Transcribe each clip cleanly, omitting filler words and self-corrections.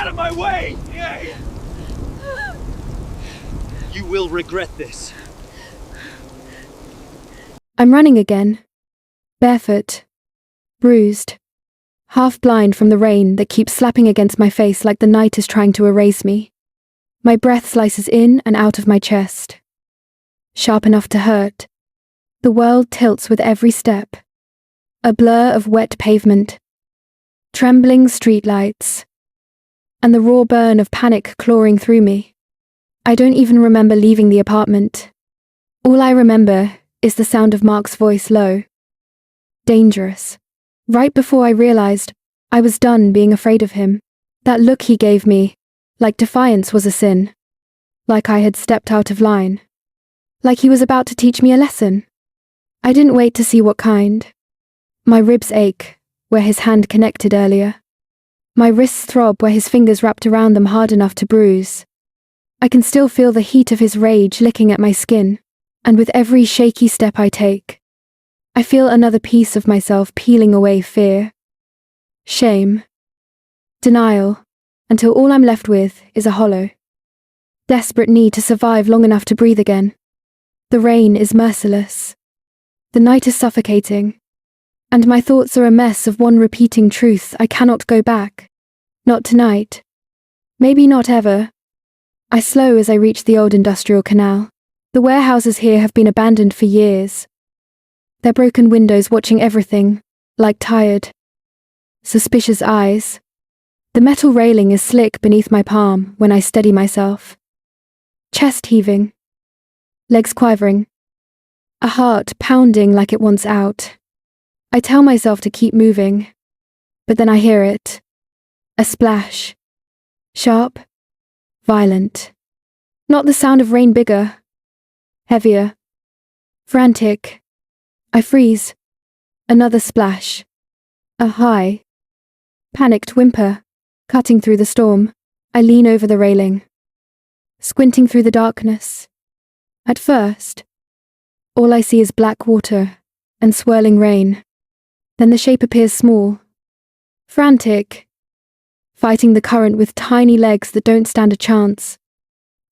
of my way! You will regret this. I'm running again. Barefoot. Bruised. Half blind from the rain that keeps slapping against my face like the night is trying to erase me. My breath slices in and out of my chest. Sharp enough to hurt. The world tilts with every step. A blur of wet pavement. Trembling streetlights. And the raw burn of panic clawing through me. I don't even remember leaving the apartment. All I remember is the sound of Mark's voice low. Dangerous. Right before I realized I was done being afraid of him. That look he gave me, like defiance was a sin. Like I had stepped out of line. Like he was about to teach me a lesson. I didn't wait to see what kind. My ribs ache, where his hand connected earlier. My wrists throb where his fingers wrapped around them hard enough to bruise. I can still feel the heat of his rage licking at my skin, and with every shaky step I take, I feel another piece of myself peeling away fear. Shame. Denial, until all I'm left with is a hollow. Desperate need to survive long enough to breathe again. The rain is merciless. The night is suffocating. And my thoughts are a mess of one repeating truth: I cannot go back. Not tonight. Maybe not ever. I slow as I reach the old industrial canal. The warehouses here have been abandoned for years. Their broken windows watching everything, like tired, suspicious eyes. The metal railing is slick beneath my palm when I steady myself. Chest heaving. Legs quivering. A heart pounding like it wants out. I tell myself to keep moving, but then I hear it. A splash. Sharp. Violent. Not the sound of rain, bigger. Heavier. Frantic. I freeze. Another splash. A high. Panicked whimper, cutting through the storm. I lean over the railing. Squinting through the darkness. At first, all I see is black water and swirling rain. Then the shape appears small. Frantic. Fighting the current with tiny legs that don't stand a chance.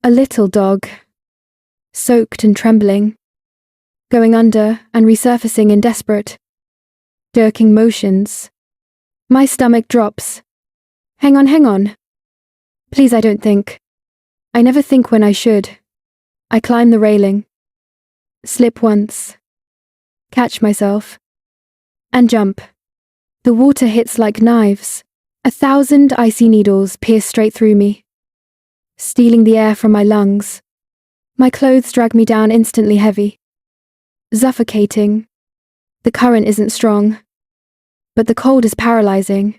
A little dog. Soaked and trembling. Going under and resurfacing in desperate, jerking motions. My stomach drops. Hang on. Please, I don't think. I never think when I should. I climb the railing. Slip once. Catch myself. And jump. The water hits like knives. 1,000 icy needles pierce straight through me, stealing the air from my lungs. My clothes drag me down instantly heavy. Suffocating. The current isn't strong, but the cold is paralyzing,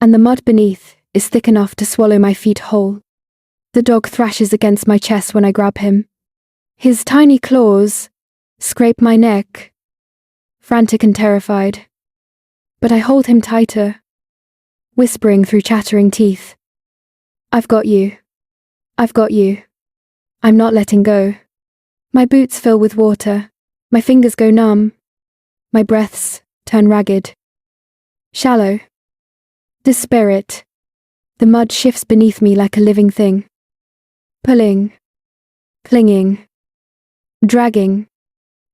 and the mud beneath is thick enough to swallow my feet whole. The dog thrashes against my chest when I grab him. His tiny claws scrape my neck, frantic and terrified. But I hold him tighter, whispering through chattering teeth. I've got you. I've got you. I'm not letting go. My boots fill with water. My fingers go numb. My breaths turn ragged. Shallow. Desperate. The mud shifts beneath me like a living thing. Pulling. Clinging. Dragging.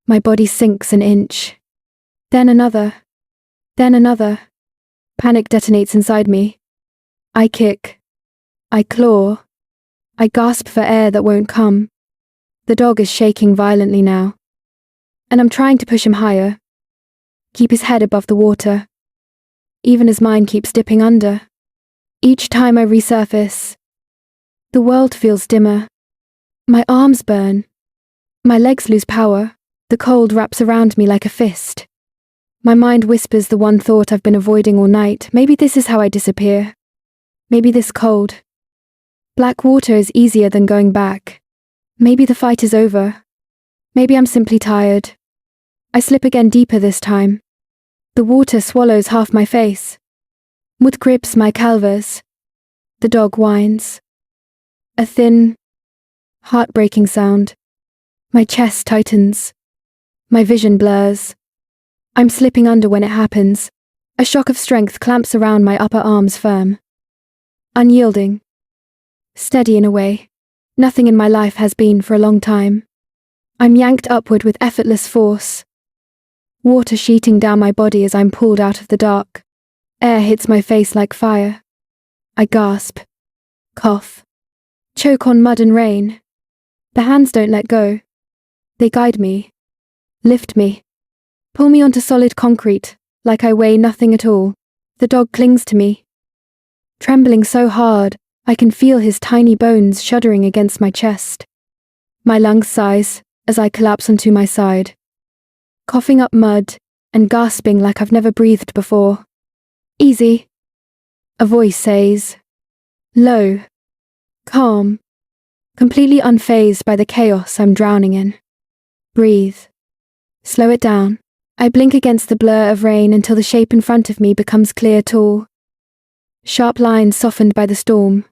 My body sinks an inch. Then another. Then another. Panic detonates inside me. I kick. I claw. I gasp for air that won't come. The dog is shaking violently now. And I'm trying to push him higher. Keep his head above the water. Even as mine keeps dipping under. Each time I resurface, the world feels dimmer. My arms burn. My legs lose power. The cold wraps around me like a fist. My mind whispers the one thought I've been avoiding all night. Maybe this is how I disappear. Maybe this cold. Black water is easier than going back. Maybe the fight is over. Maybe I'm simply tired. I slip again deeper this time. The water swallows half my face. Mud grips my calvers. The dog whines. A thin, heartbreaking sound. My chest tightens. My vision blurs. I'm slipping under when it happens. A shock of strength clamps around my upper arms firm. unyielding, steady in a way nothing in my life has been for a long time. I'm yanked upward with effortless force, water sheeting down my body as I'm pulled out of the dark. Air hits my face like fire. I gasp, cough, choke on mud and rain. The hands don't let go. They guide me, lift me, pull me onto solid concrete, like I weigh nothing at all. The dog clings to me, trembling so hard I can feel his tiny bones shuddering against my chest. My lungs size as I collapse onto my side, coughing up mud and gasping like I've never breathed before. Easy, a voice says. Low, calm, completely unfazed by the chaos I'm drowning in. Breathe. Slow it down. I blink against the blur of rain until the shape in front of me becomes clear, tall. Sharp lines softened by the storm.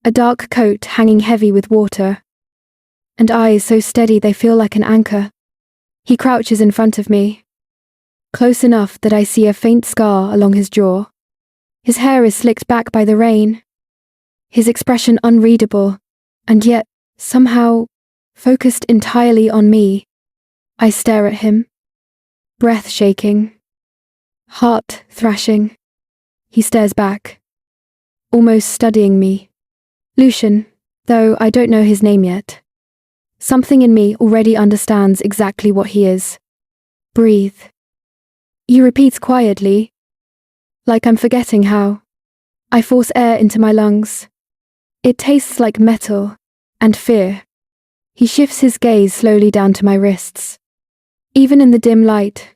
A dark coat hanging heavy with water. And eyes so steady they feel like an anchor. He crouches in front of me, close enough that I see a faint scar along his jaw. His hair is slicked back by the rain. His expression unreadable, and yet, somehow, focused entirely on me. I stare at him, breath shaking, heart thrashing. He stares back, almost studying me. Lucian, though I don't know his name yet. Something in me already understands exactly what he is. Breathe. He repeats quietly, like I'm forgetting how. I force air into my lungs. It tastes like metal and fear. He shifts his gaze slowly down to my wrists. Even in the dim light,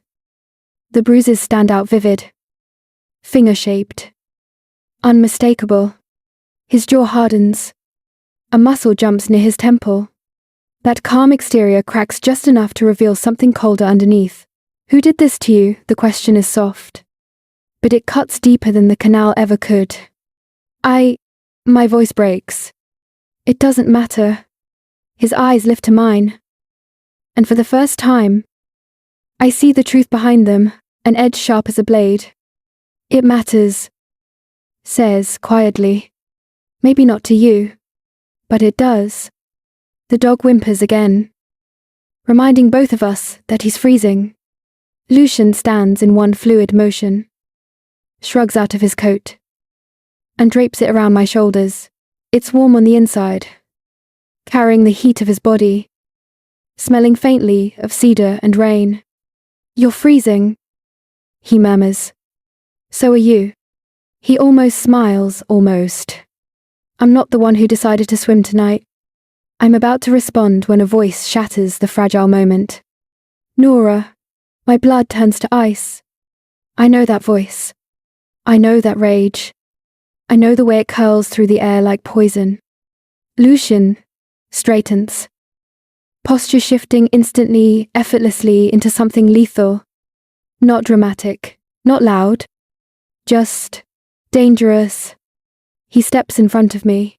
the bruises stand out vivid, finger-shaped, unmistakable. His jaw hardens. A muscle jumps near his temple. That calm exterior cracks just enough to reveal something colder underneath. Who did this to you? The question is soft, but it cuts deeper than the canal ever could. My voice breaks. It doesn't matter. His eyes lift to mine. And for the first time, I see the truth behind them, an edge sharp as a blade. It matters, says quietly. Maybe not to you, but it does. The dog whimpers again, reminding both of us that he's freezing. Lucian stands in one fluid motion, shrugs out of his coat, and drapes it around my shoulders. It's warm on the inside, carrying the heat of his body, smelling faintly of cedar and rain. You're freezing, he murmurs. So are you. He almost smiles, almost. I'm not the one who decided to swim tonight. I'm about to respond when a voice shatters the fragile moment. Nora. My blood turns to ice. I know that voice. I know that rage. I know the way it curls through the air like poison. Lucian straightens, posture shifting instantly, effortlessly into something lethal. Not dramatic, not loud, just dangerous. He steps in front of me,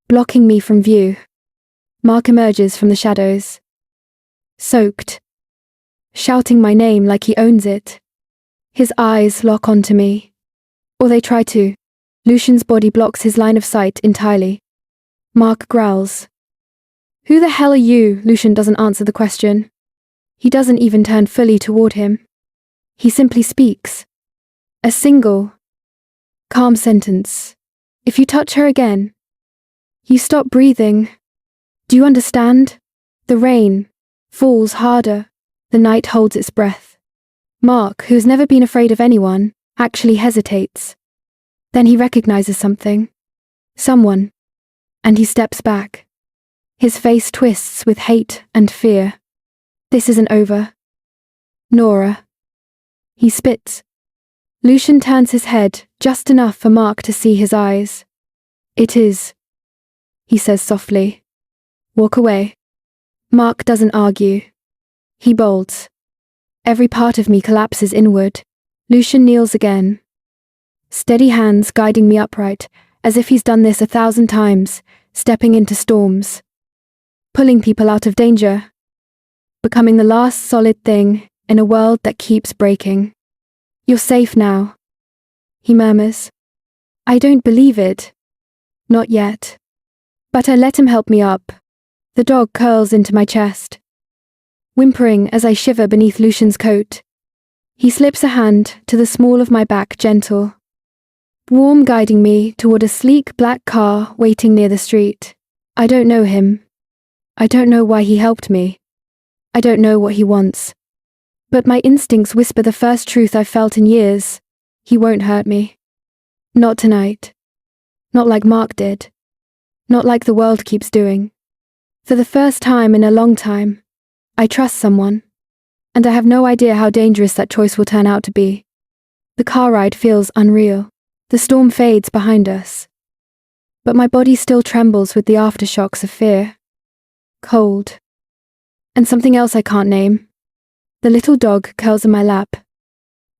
blocking me from view. Mark emerges from the shadows, soaked, shouting my name like he owns it. His eyes lock onto me, or they try to. Lucian's body blocks his line of sight entirely. Mark growls. Who the hell are you? Lucian doesn't answer the question. He doesn't even turn fully toward him. He simply speaks. A single, calm sentence. If you touch her again, you stop breathing. Do you understand? The rain falls harder. The night holds its breath. Mark, who's never been afraid of anyone, actually hesitates. Then he recognizes something. Someone. And he steps back. His face twists with hate and fear. This isn't over. Nora. He spits. Lucian turns his head just enough for Mark to see his eyes. It is, he says softly. Walk away. Mark doesn't argue. He bolts. Every part of me collapses inward. Lucian kneels again. Steady hands guiding me upright, as if he's done this 1,000 times, stepping into storms. Pulling people out of danger. Becoming the last solid thing in a world that keeps breaking. You're safe now, he murmurs. I don't believe it. Not yet. But I let him help me up. The dog curls into my chest, whimpering as I shiver beneath Lucian's coat. He slips a hand to the small of my back, gentle, warm, guiding me toward a sleek black car waiting near the street. I don't know him. I don't know why he helped me. I don't know what he wants. But my instincts whisper the first truth I've felt in years. He won't hurt me. Not tonight. Not like Mark did. Not like the world keeps doing. For the first time in a long time, I trust someone. And I have no idea how dangerous that choice will turn out to be. The car ride feels unreal. The storm fades behind us. But my body still trembles with the aftershocks of fear. Cold. And something else I can't name. The little dog curls in my lap,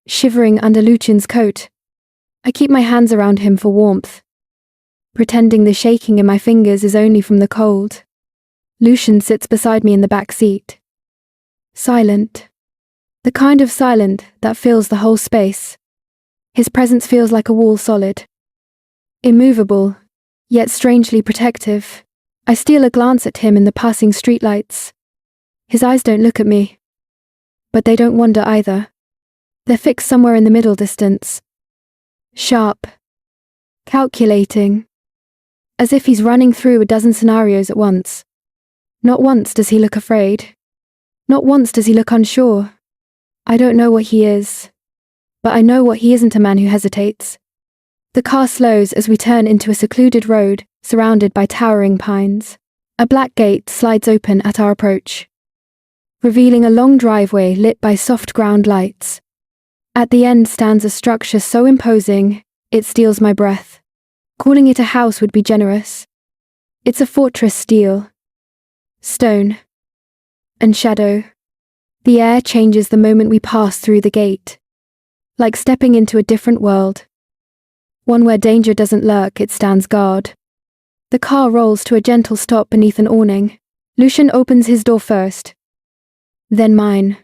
shivering under Lucian's coat. I keep my hands around him for warmth, pretending the shaking in my fingers is only from the cold. Lucian sits beside me in the back seat. Silent. The kind of silent that fills the whole space. His presence feels like a wall, solid. Immovable, yet strangely protective. I steal a glance at him in the passing streetlights. His eyes don't look at me. But they don't wander either. They're fixed somewhere in the middle distance. Sharp. Calculating. As if he's running through a dozen scenarios at once. Not once does he look afraid. Not once does he look unsure. I don't know what he is. But I know what he isn't, a man who hesitates. The car slows as we turn into a secluded road, surrounded by towering pines. A black gate slides open at our approach, revealing a long driveway lit by soft ground lights. At the end stands a structure so imposing, it steals my breath. Calling it a house would be generous. It's a fortress, steel, stone, and shadow. The air changes the moment we pass through the gate, like stepping into a different world. One where danger doesn't lurk, it stands guard. The car rolls to a gentle stop beneath an awning. Lucian opens his door first, then mine.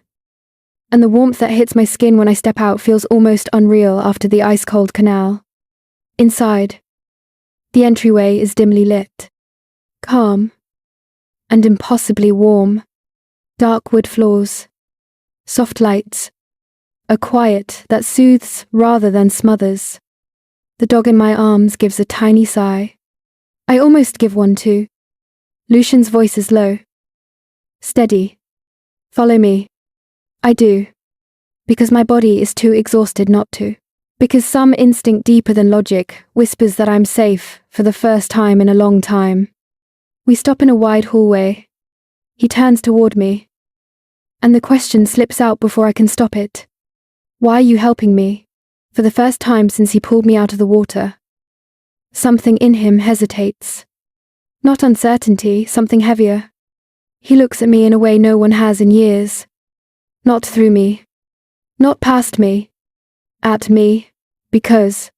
And the warmth that hits my skin when I step out feels almost unreal after the ice-cold canal. Inside, the entryway is dimly lit, calm, and impossibly warm. Dark wood floors, soft lights, a quiet that soothes rather than smothers. The dog in my arms gives a tiny sigh. I almost give one too. Lucian's voice is low, steady. Follow me. I do. Because my body is too exhausted not to. Because some instinct deeper than logic whispers that I'm safe for the first time in a long time. We stop in a wide hallway. He turns toward me. And the question slips out before I can stop it. Why are you helping me? For the first time since he pulled me out of the water. Something in him hesitates. Not uncertainty, something heavier. He looks at me in a way no one has in years. Not through me. Not past me. At me. Because.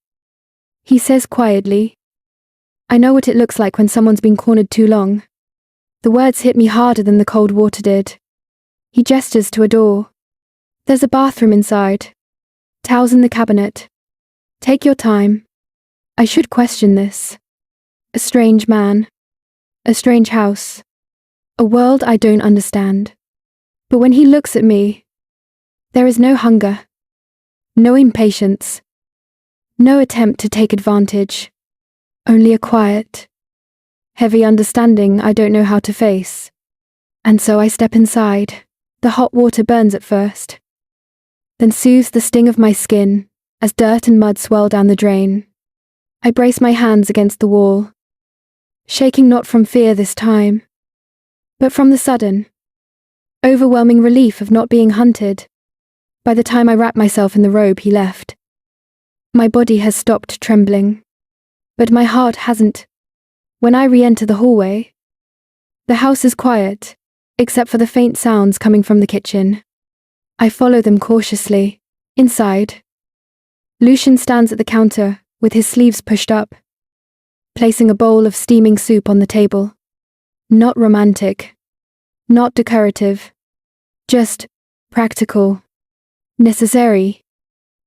He says quietly. I know what it looks like when someone's been cornered too long. The words hit me harder than the cold water did. He gestures to a door. There's a bathroom inside. Towels in the cabinet. Take your time. I should question this. A strange man. A strange house. A world I don't understand. But when he looks at me, there is no hunger. No impatience. No attempt to take advantage. Only a quiet, heavy understanding I don't know how to face. And so I step inside. The hot water burns at first, then soothes the sting of my skin as dirt and mud swirl down the drain. I brace my hands against the wall, shaking not from fear this time, but from the sudden, overwhelming relief of not being hunted. By the time I wrap myself in the robe he left, my body has stopped trembling, but my heart hasn't. When I re-enter the hallway, the house is quiet, except for the faint sounds coming from the kitchen. I follow them cautiously. Inside, Lucian stands at the counter with his sleeves pushed up, placing a bowl of steaming soup on the table. Not romantic, not decorative, just practical, necessary.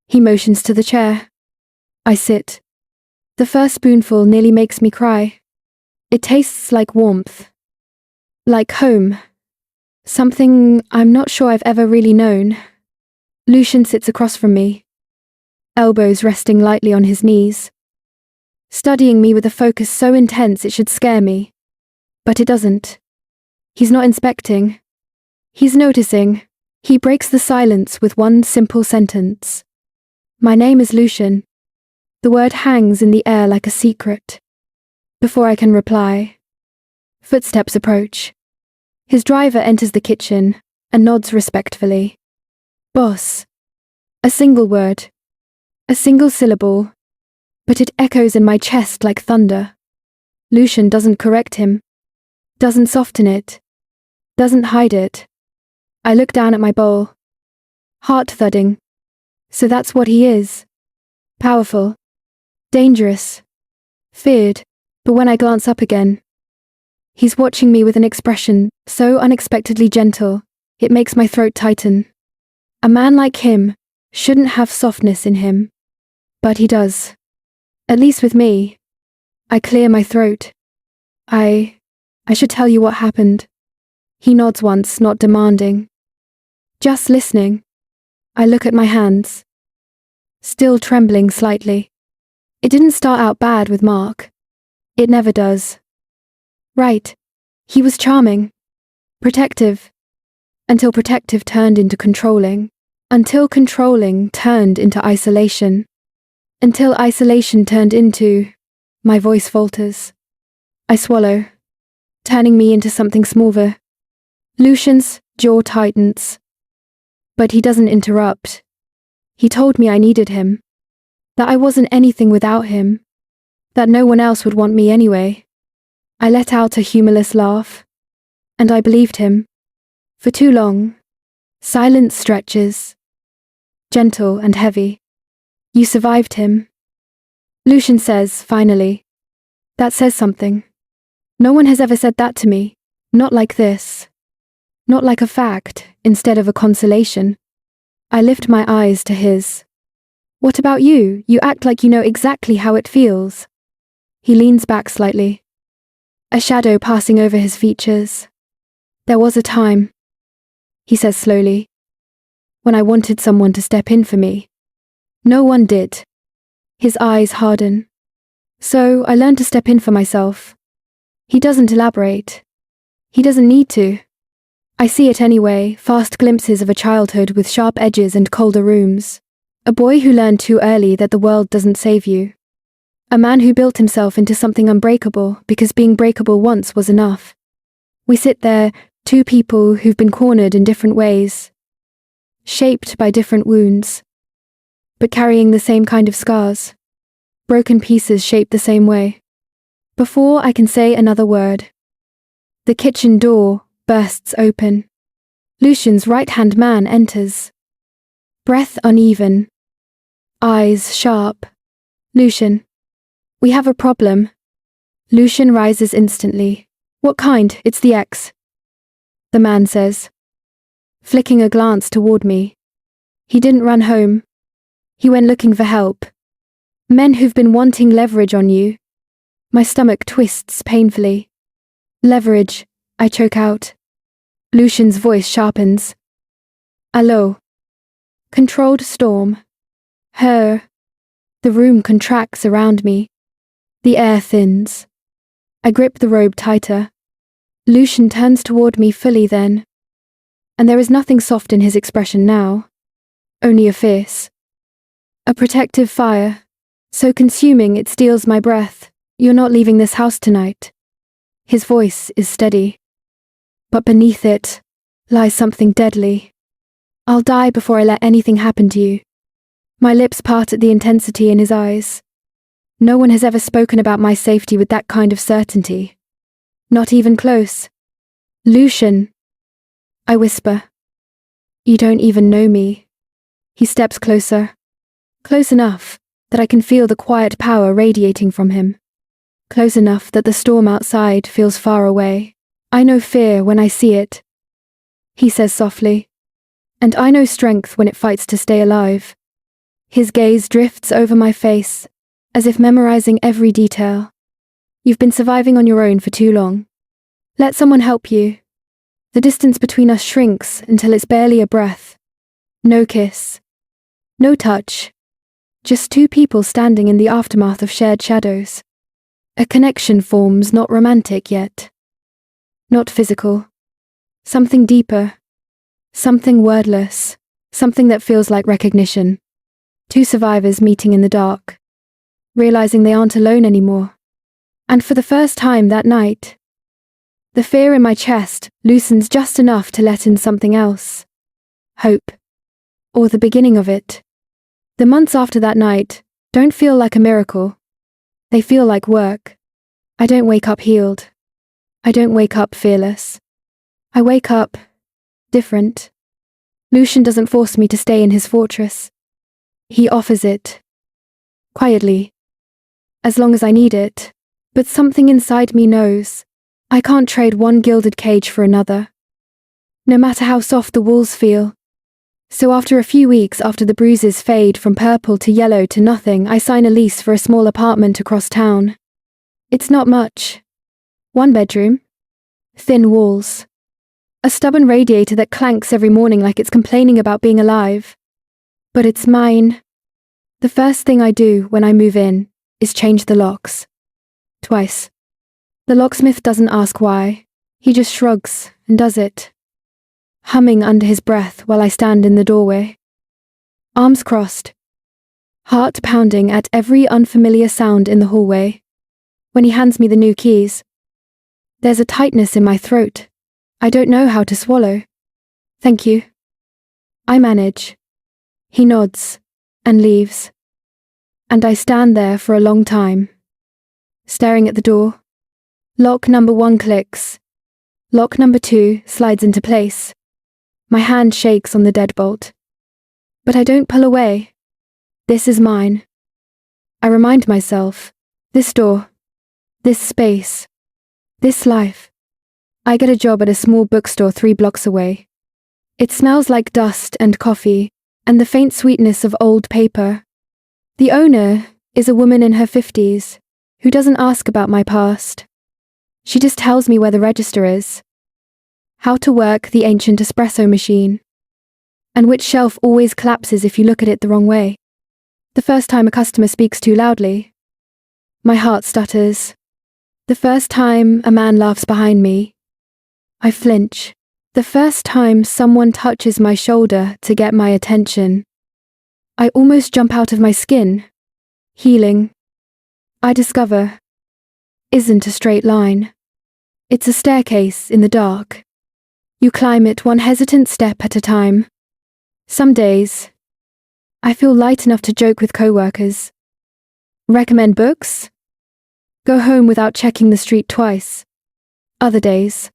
He motions to the chair. I sit, The first spoonful nearly makes me cry. It tastes like warmth. Like home. Something I'm not sure I've ever really known. Lucian sits across from me, elbows resting lightly on his knees, studying me with a focus so intense it should scare me. But it doesn't. He's not inspecting. He's noticing. He breaks the silence with one simple sentence. My name is Lucian. The word hangs in the air like a secret. Before I can reply, footsteps approach. His driver enters the kitchen and nods respectfully. Boss. A single word. A single syllable. But it echoes in my chest like thunder. Lucian doesn't correct him. Doesn't soften it. Doesn't hide it. I look down at my bowl. Heart thudding. So that's what he is. Powerful. Dangerous. Feared. But when I glance up again, he's watching me with an expression so unexpectedly gentle, it makes my throat tighten. A man like him shouldn't have softness in him. But he does. At least with me. I clear my throat. I should tell you what happened. He nods once, not demanding. Just listening. I look at my hands. Still trembling slightly. It didn't start out bad with Mark. It never does. Right. He was charming. Protective. Until protective turned into controlling. Until controlling turned into isolation. Until isolation turned into... My voice falters. I swallow, turning me into something smaller. Lucian's jaw tightens. But he doesn't interrupt. He told me I needed him. That I wasn't anything without him. That no one else would want me anyway. I let out a humorless laugh. And I believed him. For too long. Silence stretches. Gentle and heavy. You survived him. Lucian says, finally. That says something. No one has ever said that to me. Not like this. Not like a fact, instead of a consolation. I lift my eyes to his. What about you? You act like you know exactly how it feels. He leans back slightly. A shadow passing over his features. There was a time, he says slowly, when I wanted someone to step in for me. No one did. His eyes harden. So I learned to step in for myself. He doesn't elaborate. He doesn't need to. I see it anyway, fast glimpses of a childhood with sharp edges and colder rooms. A boy who learned too early that the world doesn't save you. A man who built himself into something unbreakable because being breakable once was enough. We sit there, two people who've been cornered in different ways. Shaped by different wounds. But carrying the same kind of scars. Broken pieces shaped the same way. Before I can say another word, the kitchen door bursts open. Lucian's right-hand man enters. Breath uneven. Eyes sharp. Lucian. We have a problem. Lucian rises instantly. What kind? It's the ex. The man says, flicking a glance toward me. He didn't run home. He went looking for help. Men who've been wanting leverage on you. My stomach twists painfully. Leverage, I choke out. Lucian's voice sharpens. Allo. Controlled storm. Her. The room contracts around me. The air thins. I grip the robe tighter. Lucian turns toward me fully then. And there is nothing soft in his expression now. Only a fierce. A protective fire. So consuming it steals my breath. You're not leaving this house tonight. His voice is steady. But beneath it lies something deadly. I'll die before I let anything happen to you. My lips part at the intensity in his eyes. No one has ever spoken about my safety with that kind of certainty. Not even close. Lucian. I whisper. You don't even know me. He steps closer. Close enough that I can feel the quiet power radiating from him. Close enough that the storm outside feels far away. I know fear when I see it. He says softly. And I know strength when it fights to stay alive. His gaze drifts over my face, as if memorizing every detail. You've been surviving on your own for too long. Let someone help you. The distance between us shrinks until it's barely a breath. No kiss. No touch. Just two people standing in the aftermath of shared shadows. A connection forms, not romantic yet. Not physical. Something deeper. Something wordless. Something that feels like recognition. Two survivors meeting in the dark. Realizing they aren't alone anymore. And for the first time that night, the fear in my chest loosens just enough to let in something else. Hope. Or the beginning of it. The months after that night don't feel like a miracle. They feel like work. I don't wake up healed. I don't wake up fearless. I wake up different. Lucian doesn't force me to stay in his fortress. He offers it. Quietly. As long as I need it. But something inside me knows I can't trade one gilded cage for another. No matter how soft the walls feel. So after a few weeks after the bruises fade from purple to yellow to nothing, I sign a lease for a small apartment across town. It's not much. 1 bedroom. Thin walls. A stubborn radiator that clanks every morning like it's complaining about being alive. But it's mine. The first thing I do when I move in is change the locks. Twice. The locksmith doesn't ask why. He just shrugs and does it. Humming under his breath while I stand in the doorway. Arms crossed. Heart pounding at every unfamiliar sound in the hallway. When he hands me the new keys, there's a tightness in my throat. I don't know how to swallow. Thank you. I manage. He nods and leaves. And I stand there for a long time, staring at the door. Lock number 1 clicks. Lock number 2 slides into place. My hand shakes on the deadbolt. But I don't pull away. This is mine. I remind myself. This door. This space. This life. I get a job at a small bookstore 3 blocks away. It smells like dust and coffee, and the faint sweetness of old paper. The owner is a woman in her 50s, who doesn't ask about my past. She just tells me where the register is. How to work the ancient espresso machine. And which shelf always collapses if you look at it the wrong way. The first time a customer speaks too loudly. My heart stutters. The first time a man laughs behind me. I flinch. The first time someone touches my shoulder to get my attention. I almost jump out of my skin. Healing. I discover. Isn't a straight line. It's a staircase in the dark. You climb it one hesitant step at a time. Some days, I feel light enough to joke with coworkers. Recommend books? Go home without checking the street twice. Other days,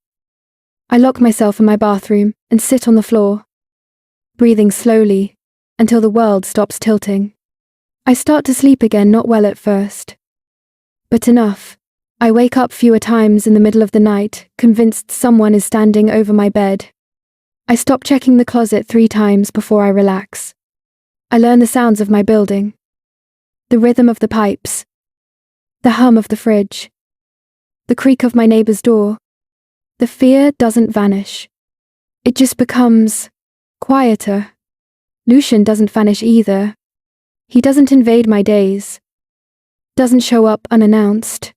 I lock myself in my bathroom and sit on the floor, breathing slowly until the world stops tilting. I start to sleep again, not well at first, but enough. I wake up fewer times in the middle of the night, convinced someone is standing over my bed. I stop checking the closet 3 times before I relax. I learn the sounds of my building. The rhythm of the pipes. The hum of the fridge. The creak of my neighbor's door. The fear doesn't vanish. It just becomes quieter. Lucian doesn't vanish either. He doesn't invade my days. Doesn't show up unannounced.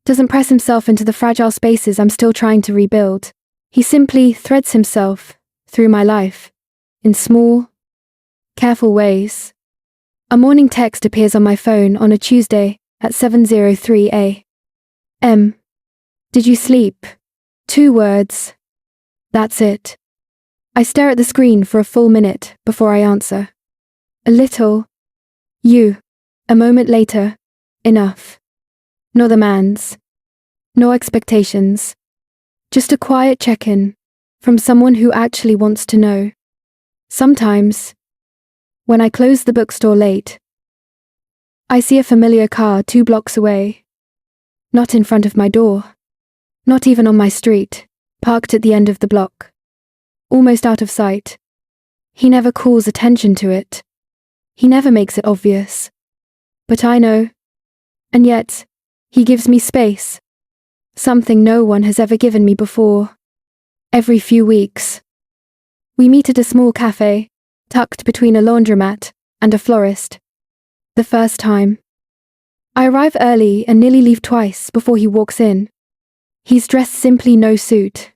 Doesn't press himself into the fragile spaces I'm still trying to rebuild. He simply threads himself through my life, in small, careful ways. A morning text appears on my phone on a Tuesday at 7:03 a.m. Did you sleep? 2 words. That's it. I stare at the screen for a full minute before I answer. A little. You. A moment later. Enough. No demands. No expectations. Just a quiet check-in from someone who actually wants to know. Sometimes, when I close the bookstore late, I see a familiar car 2 blocks away. Not in front of my door. Not even on my street, parked at the end of the block. Almost out of sight. He never calls attention to it. He never makes it obvious. But I know. And yet, he gives me space. Something no one has ever given me before. Every few weeks. We meet at a small cafe, tucked between a laundromat and a florist. The first time. I arrive early and nearly leave twice before he walks in. He's dressed simply, no suit.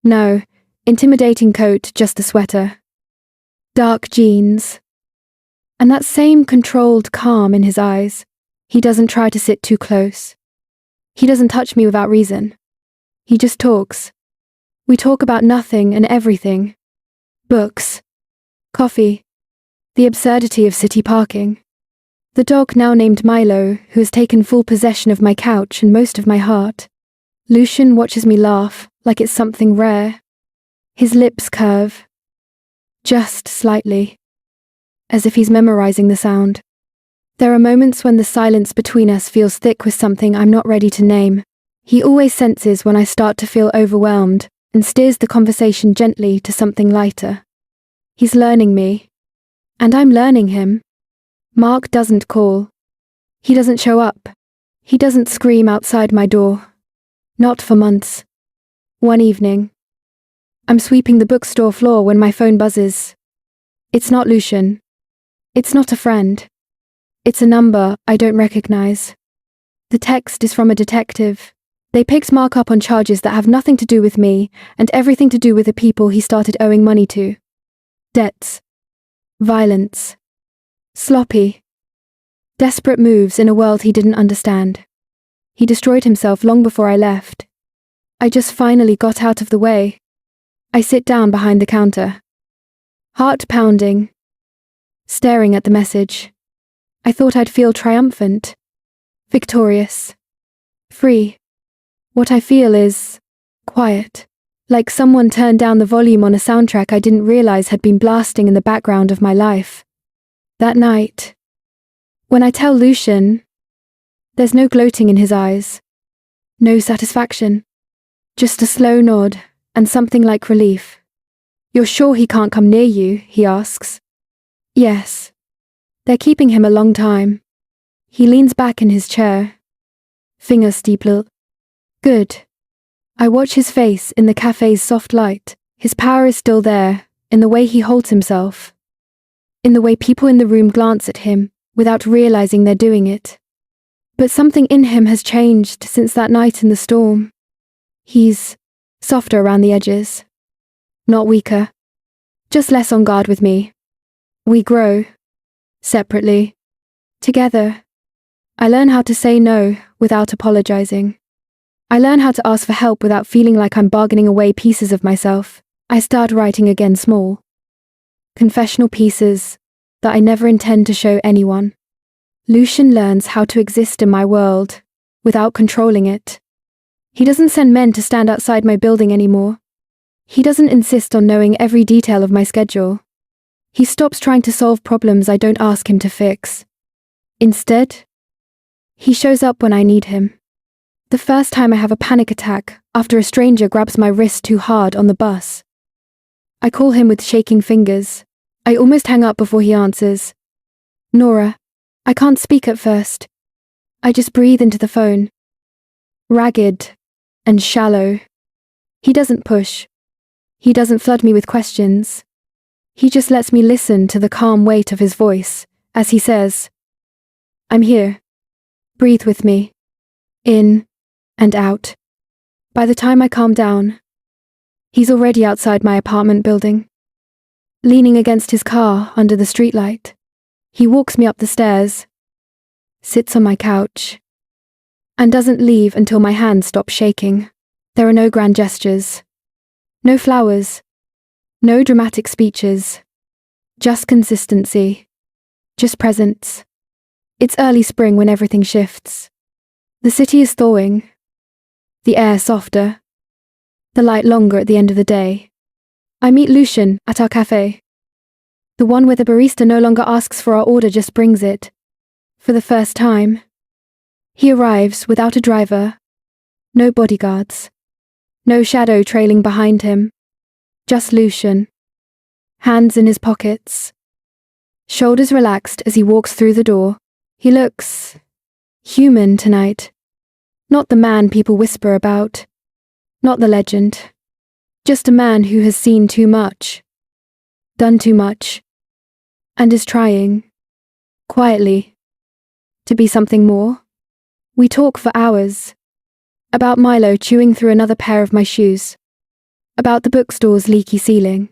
No, intimidating coat, just a sweater. Dark jeans. And that same controlled calm in his eyes. He doesn't try to sit too close. He doesn't touch me without reason. He just talks. We talk about nothing and everything. Books. Coffee. The absurdity of city parking. The dog now named Milo, who has taken full possession of my couch and most of my heart. Lucian watches me laugh, like it's something rare. His lips curve. Just slightly. As if he's memorizing the sound. There are moments when the silence between us feels thick with something I'm not ready to name. He always senses when I start to feel overwhelmed and steers the conversation gently to something lighter. He's learning me. And I'm learning him. Mark doesn't call. He doesn't show up. He doesn't scream outside my door. Not for months. One evening. I'm sweeping the bookstore floor when my phone buzzes. It's not Lucian. It's not a friend. It's a number I don't recognize. The text is from a detective. They picked Mark up on charges that have nothing to do with me and everything to do with the people he started owing money to. Debts. Violence. Sloppy. Desperate moves in a world he didn't understand. He destroyed himself long before I left. I just finally got out of the way. I sit down behind the counter. Heart pounding. Staring at the message. I thought I'd feel triumphant. Victorious. Free. What I feel is quiet. Like someone turned down the volume on a soundtrack I didn't realize had been blasting in the background of my life. That night. When I tell Lucian, there's no gloating in his eyes. No satisfaction. Just a slow nod and something like relief. You're sure he can't come near you? He asks. Yes. They're keeping him a long time. He leans back in his chair. Fingers steeple. Good. I watch his face in the cafe's soft light. His power is still there, in the way he holds himself. In the way people in the room glance at him, without realizing they're doing it. But something in him has changed since that night in the storm. He's softer around the edges. Not weaker. Just less on guard with me. We grow. Separately. Together. I learn how to say no without apologizing. I learn how to ask for help without feeling like I'm bargaining away pieces of myself. I start writing again small. Confessional pieces that I never intend to show anyone. Lucian learns how to exist in my world without controlling it. He doesn't send men to stand outside my building anymore. He doesn't insist on knowing every detail of my schedule. He stops trying to solve problems I don't ask him to fix. Instead, he shows up when I need him. The first time I have a panic attack after a stranger grabs my wrist too hard on the bus. I call him with shaking fingers. I almost hang up before he answers. Nora, I can't speak at first. I just breathe into the phone. Ragged and shallow. He doesn't push. He doesn't flood me with questions. He just lets me listen to the calm weight of his voice as he says, I'm here. Breathe with me. In and out. By the time I calm down, he's already outside my apartment building. Leaning against his car under the streetlight, he walks me up the stairs, sits on my couch, and doesn't leave until my hands stop shaking. There are no grand gestures. No flowers. No dramatic speeches. Just consistency. Just presence. It's early spring when everything shifts. The city is thawing. The air softer. The light longer at the end of the day. I meet Lucian at our cafe. The one where the barista no longer asks for our order, just brings it. For the first time. He arrives without a driver. No bodyguards. No shadow trailing behind him. Just Lucian. Hands in his pockets. Shoulders relaxed as he walks through the door. He looks human tonight. Not the man people whisper about. Not the legend. Just a man who has seen too much. Done too much. And is trying, quietly, to be something more. We talk for hours. About Milo chewing through another pair of my shoes. About the bookstore's leaky ceiling.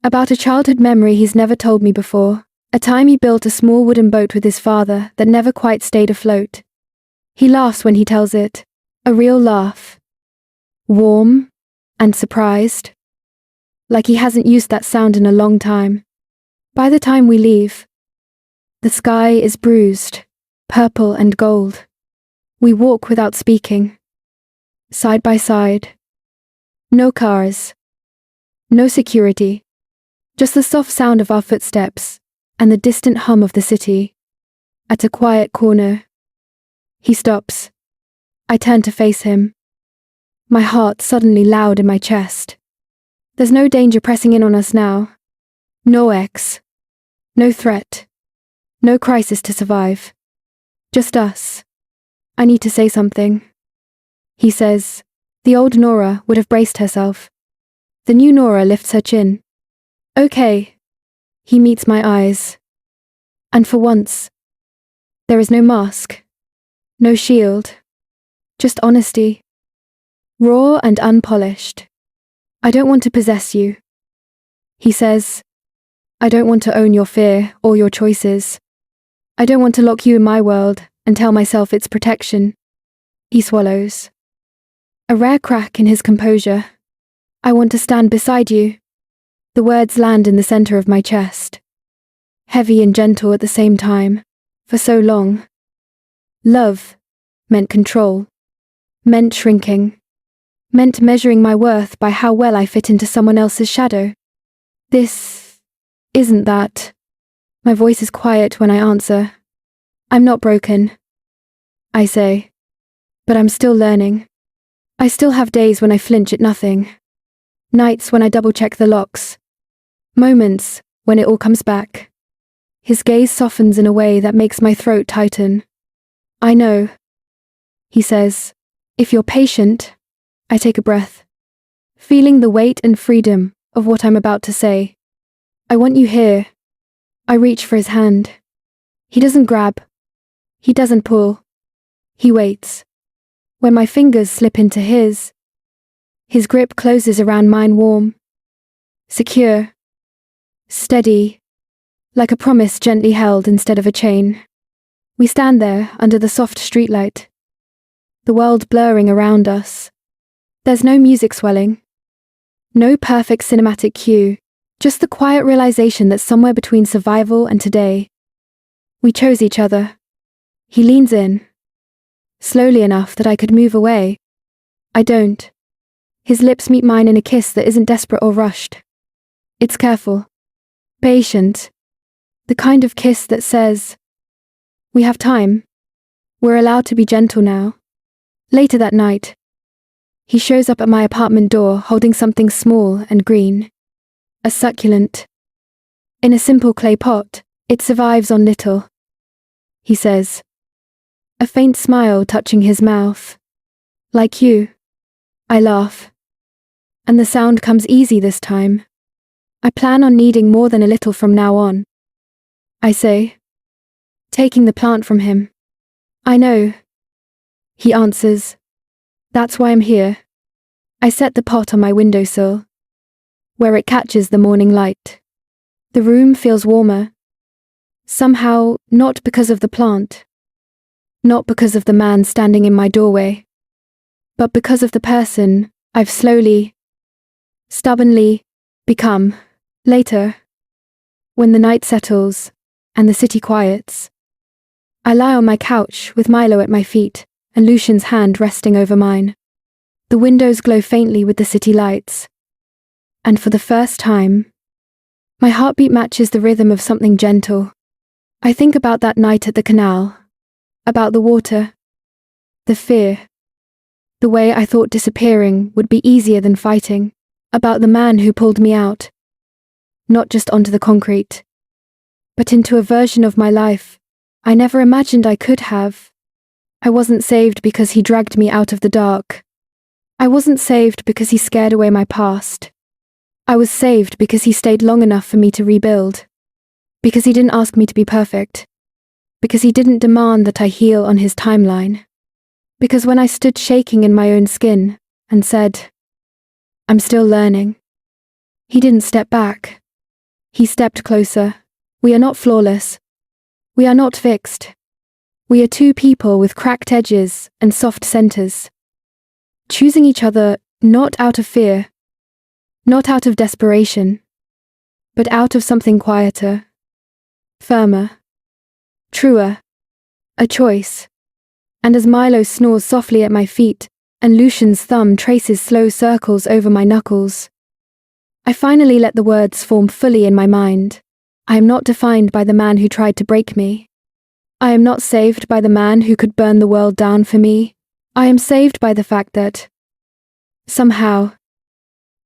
About a childhood memory he's never told me before. A time he built a small wooden boat with his father that never quite stayed afloat. He laughs when he tells it. A real laugh. Warm and surprised. Like he hasn't used that sound in a long time. By the time we leave, the sky is bruised, purple and gold. We walk without speaking. Side by side. No cars. No security. Just the soft sound of our footsteps and the distant hum of the city. At a quiet corner. He stops. I turn to face him. My heart suddenly loud in my chest. There's no danger pressing in on us now. No X. No threat. No crisis to survive. Just us. I need to say something. He says, the old Nora would have braced herself. The new Nora lifts her chin. Okay. He meets my eyes. And for once, there is no mask. No shield. Just honesty. Raw and unpolished. I don't want to possess you. He says, I don't want to own your fear or your choices. I don't want to lock you in my world and tell myself it's protection. He swallows. A rare crack in his composure. I want to stand beside you. The words land in the center of my chest. Heavy and gentle at the same time. For so long. Love meant control. Meant shrinking. Meant measuring my worth by how well I fit into someone else's shadow. This isn't that. My voice is quiet when I answer. I'm not broken. I say. But I'm still learning. I still have days when I flinch at nothing. Nights when I double-check the locks. Moments when it all comes back. His gaze softens in a way that makes my throat tighten. I know. He says, if you're patient. I take a breath. Feeling the weight and freedom of what I'm about to say. I want you here. I reach for his hand. He doesn't grab. He doesn't pull. He waits. When my fingers slip into his grip closes around mine warm. Secure. Steady. Like a promise gently held instead of a chain. We stand there under the soft streetlight. The world blurring around us. There's no music swelling. No perfect cinematic cue. Just the quiet realization that somewhere between survival and today, we chose each other. He leans in. Slowly enough that I could move away. I don't. His lips meet mine in a kiss that isn't desperate or rushed. It's careful. Patient. The kind of kiss that says, we have time. We're allowed to be gentle now. Later that night, he shows up at my apartment door holding something small and green. A succulent. In a simple clay pot, it survives on little. He says. A faint smile touching his mouth. Like you. I laugh. And the sound comes easy this time. I plan on needing more than a little from now on. I say. Taking the plant from him. I know. He answers. That's why I'm here. I set the pot on my windowsill, where it catches the morning light. The room feels warmer. Somehow, not because of the plant. Not because of the man standing in my doorway. But because of the person I've slowly, stubbornly, become. Later, when the night settles and the city quiets, I lie on my couch with Milo at my feet and Lucian's hand resting over mine. The windows glow faintly with the city lights. And for the first time, my heartbeat matches the rhythm of something gentle. I think about that night at the canal, about the water, the fear, the way I thought disappearing would be easier than fighting, about the man who pulled me out, not just onto the concrete, but into a version of my life I never imagined I could have. I wasn't saved because he dragged me out of the dark. I wasn't saved because he scared away my past. I was saved because he stayed long enough for me to rebuild. Because he didn't ask me to be perfect. Because he didn't demand that I heal on his timeline. Because when I stood shaking in my own skin and said, "I'm still learning," he didn't step back. He stepped closer. We are not flawless. We are not fixed. We are two people with cracked edges and soft centers. Choosing each other not out of fear, not out of desperation, but out of something quieter, firmer, truer, a choice. And as Milo snores softly at my feet and Lucian's thumb traces slow circles over my knuckles, I finally let the words form fully in my mind. I am not defined by the man who tried to break me. I am not saved by the man who could burn the world down for me. I am saved by the fact that, somehow,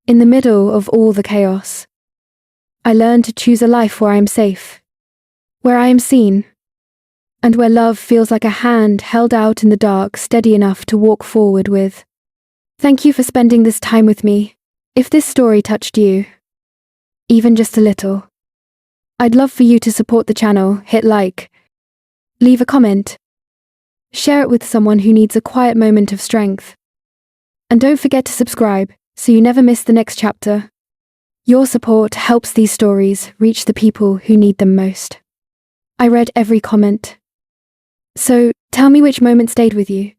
in the middle of all the chaos, I learned to choose a life where I am safe, where I am seen, and where love feels like a hand held out in the dark, steady enough to walk forward with. Thank you for spending this time with me. If this story touched you, even just a little, I'd love for you to support the channel, hit like, leave a comment, share it with someone who needs a quiet moment of strength. And don't forget to subscribe so you never miss the next chapter. Your support helps these stories reach the people who need them most. I read every comment. So, tell me which moment stayed with you.